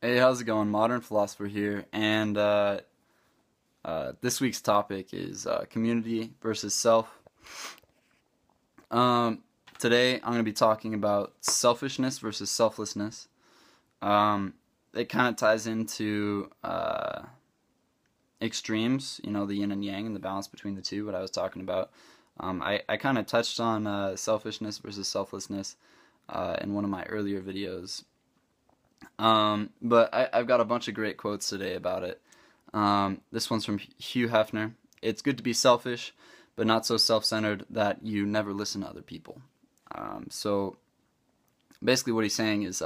Hey, how's it going? Modern Philosopher here, and this week's topic is community versus self. Um, Today, I'm going to be talking about selfishness versus selflessness. Um, it kind of ties into extremes, the yin and yang and the balance between the two, what I was talking about. I kind of touched on selfishness versus selflessness in one of my earlier videos. But I've got a bunch of great quotes today about it. This one's from Hugh Hefner. It's good to be selfish, but not so self-centered that you never listen to other people. So basically, what he's saying is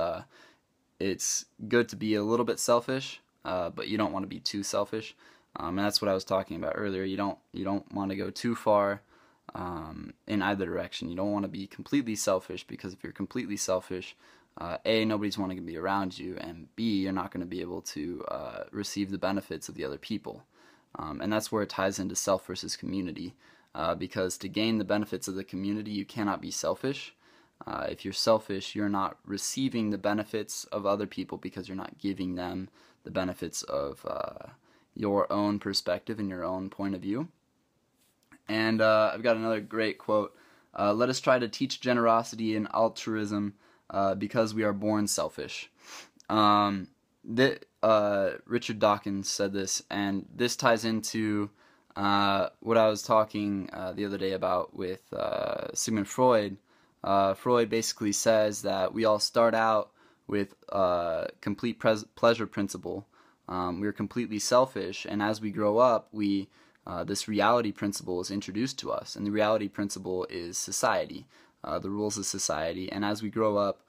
it's good to be a little bit selfish, but you don't want to be too selfish. And that's what I was talking about earlier. You don't want to go too far in either direction. You don't want to be completely selfish, because if you're completely selfish, A, nobody's wanting to be around you, and B, you're not going to be able to receive the benefits of the other people. And that's where it ties into self versus community, because to gain the benefits of the community, you cannot be selfish. If you're selfish, you're not receiving the benefits of other people because you're not giving them the benefits of your own perspective and your own point of view. And I've got another great quote. Let us try to teach generosity and altruism because we are born selfish. Richard Dawkins said this, and this ties into what I was talking the other day about with Sigmund Freud. Freud basically says that we all start out with complete pleasure principle. We're completely selfish, and as we grow up, this reality principle is introduced to us, and the reality principle is society, the rules of society. And as we grow up,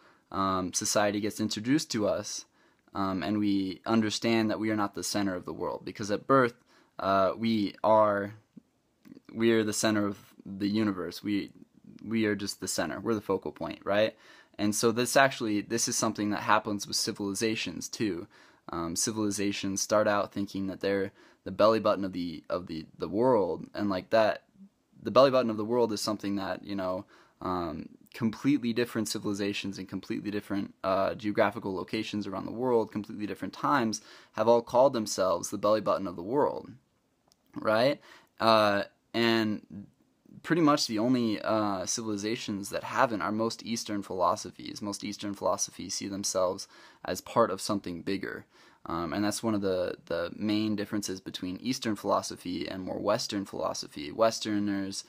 society gets introduced to us, and we understand that we are not the center of the world, because at birth, we are the center of the universe. We are just the center. We're the focal point, right? And so this is something that happens with civilizations too. Civilizations start out thinking that they're the belly button of the world, and like that, the belly button of the world is something that completely different civilizations in completely different geographical locations around the world, completely different times, have all called themselves the belly button of the world, right? And pretty much the only civilizations that haven't are most Eastern philosophies. Most Eastern philosophies see themselves as part of something bigger. And that's one of the main differences between Eastern philosophy and more Western philosophy. Westerners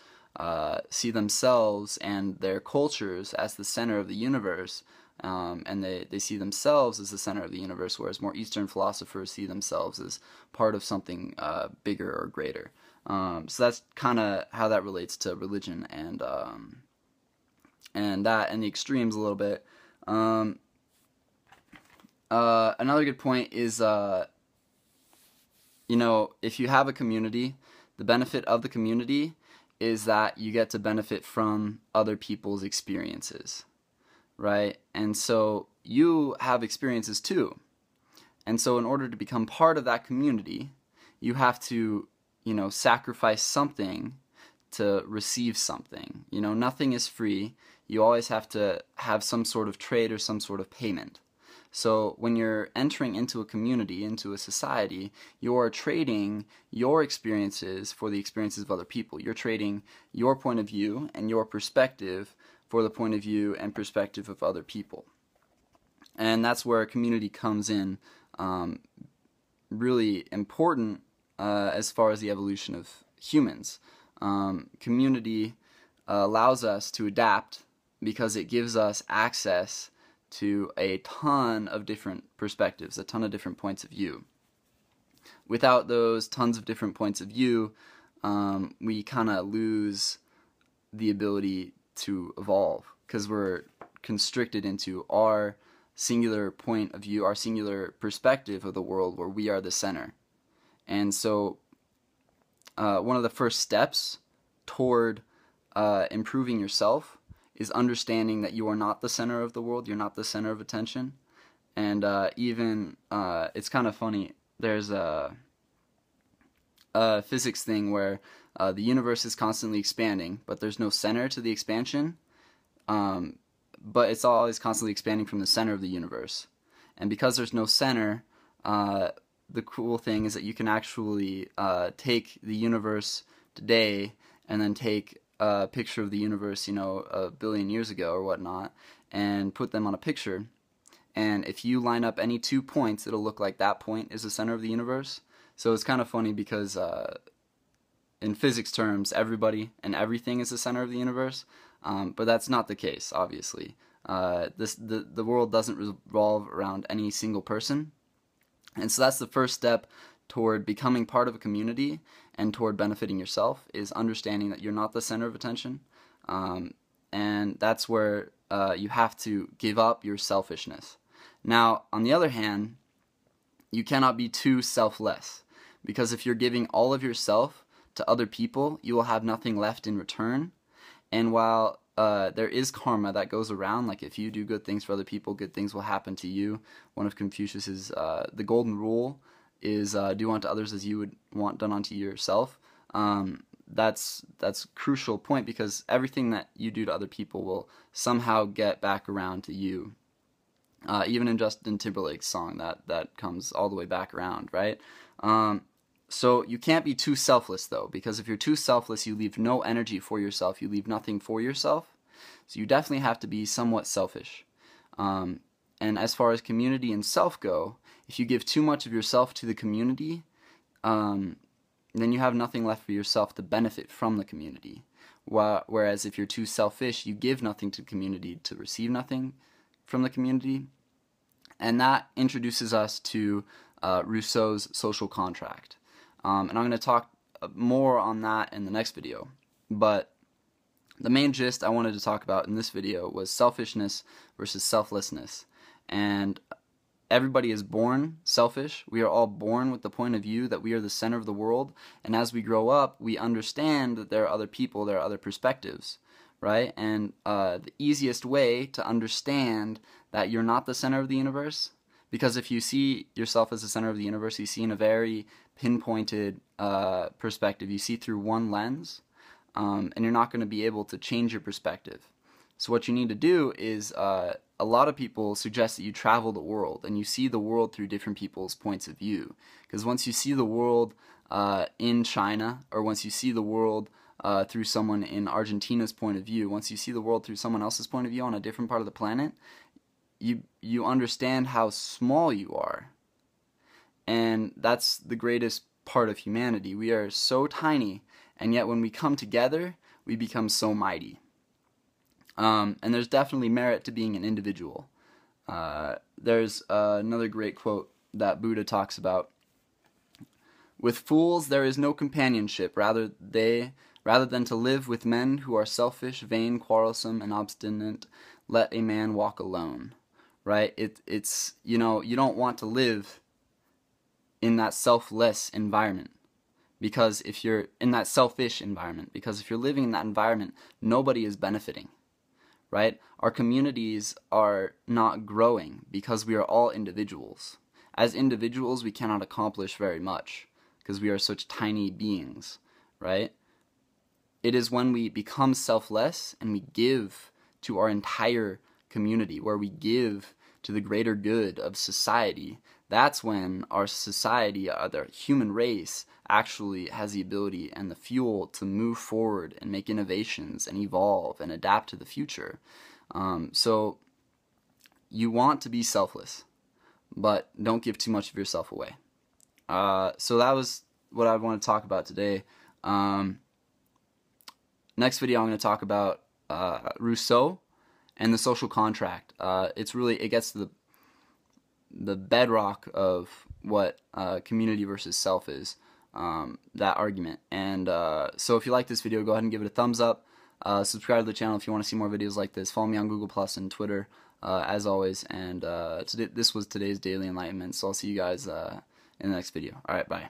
see themselves and their cultures as the center of the universe, and they see themselves as the center of the universe, whereas more Eastern philosophers see themselves as part of something bigger or greater. So that's kind of how that relates to religion and the extremes a little bit. Another good point is, if you have a community, the benefit of the community is that you get to benefit from other people's experiences, right? And so you have experiences too. And so in order to become part of that community, you have to, sacrifice something to receive something. Nothing is free. You always have to have some sort of trade or some sort of payment. So when you're entering into a community, into a society, you're trading your experiences for the experiences of other people. You're trading your point of view and your perspective for the point of view and perspective of other people. And that's where community comes in, really important as far as the evolution of humans. Community allows us to adapt because it gives us access to a ton of different perspectives, a ton of different points of view. Without those tons of different points of view, we kind of lose the ability to evolve, because we're constricted into our singular point of view, our singular perspective of the world, where we are the center. And so one of the first steps toward improving yourself is understanding that you are not the center of the world, you're not the center of attention. And it's kind of funny, there's a physics thing where the universe is constantly expanding, but there's no center to the expansion, but it's always constantly expanding from the center of the universe. And because there's no center, the cool thing is that you can actually take the universe today and then take a picture of the universe, a billion years ago or whatnot, and put them on a picture. And if you line up any 2 points, it'll look like that point is the center of the universe. So it's kind of funny because in physics terms, everybody and everything is the center of the universe, but that's not the case, obviously. The world doesn't revolve around any single person. And so that's the first step toward becoming part of a community and toward benefiting yourself, is understanding that you're not the center of attention. And that's where you have to give up your selfishness. Now, on the other hand, you cannot be too selfless, because if you're giving all of yourself to other people, you will have nothing left in return. And while there is karma that goes around, like if you do good things for other people, good things will happen to you. One of Confucius's, the golden rule is do unto others as you would want done unto yourself. That's a crucial point, because everything that you do to other people will somehow get back around to you. Even in Justin Timberlake's song, that comes all the way back around, right? So you can't be too selfless, though, because if you're too selfless, you leave no energy for yourself. You leave nothing for yourself. So you definitely have to be somewhat selfish. And as far as community and self go, if you give too much of yourself to the community, then you have nothing left for yourself to benefit from the community. Whereas if you're too selfish, you give nothing to the community to receive nothing from the community. And that introduces us to Rousseau's social contract. And I'm going to talk more on that in the next video. But the main gist I wanted to talk about in this video was selfishness versus selflessness. And everybody is born selfish. We are all born with the point of view that we are the center of the world. And as we grow up, we understand that there are other people, there are other perspectives, right? And the easiest way to understand that you're not the center of the universe, because if you see yourself as the center of the universe, you see in a very pinpointed perspective. You see through one lens, and you're not going to be able to change your perspective. So what you need to do is, a lot of people suggest that you travel the world, and you see the world through different people's points of view. Because once you see the world in China, or once you see the world through someone in Argentina's point of view, once you see the world through someone else's point of view on a different part of the planet, you understand how small you are. And that's the greatest part of humanity. We are so tiny, and yet when we come together, we become so mighty. And there's definitely merit to being an individual. There's another great quote that Buddha talks about. With fools there is no companionship, rather than to live with men who are selfish, vain, quarrelsome, and obstinate, let a man walk alone. Right? It's you don't want to live in that selfless environment, because if you're in that selfish environment, because if you're living in that environment, nobody is benefiting, right? Our communities are not growing because we are all individuals. As individuals, we cannot accomplish very much because we are such tiny beings, right? It is when we become selfless and we give to our entire community, where we give to the greater good of society, that's when our society, the human race, actually has the ability and the fuel to move forward and make innovations and evolve and adapt to the future. So you want to be selfless, but don't give too much of yourself away. So that was what I want to talk about today. Next video I'm going to talk about Rousseau and the social contract. It gets to the bedrock of what community versus self is, that argument. And so if you like this video, go ahead and give it a thumbs up. Subscribe to the channel if you want to see more videos like this. Follow me on Google Plus and Twitter, as always. And this was today's Daily Enlightenment, so I'll see you guys in the next video. Alright, bye.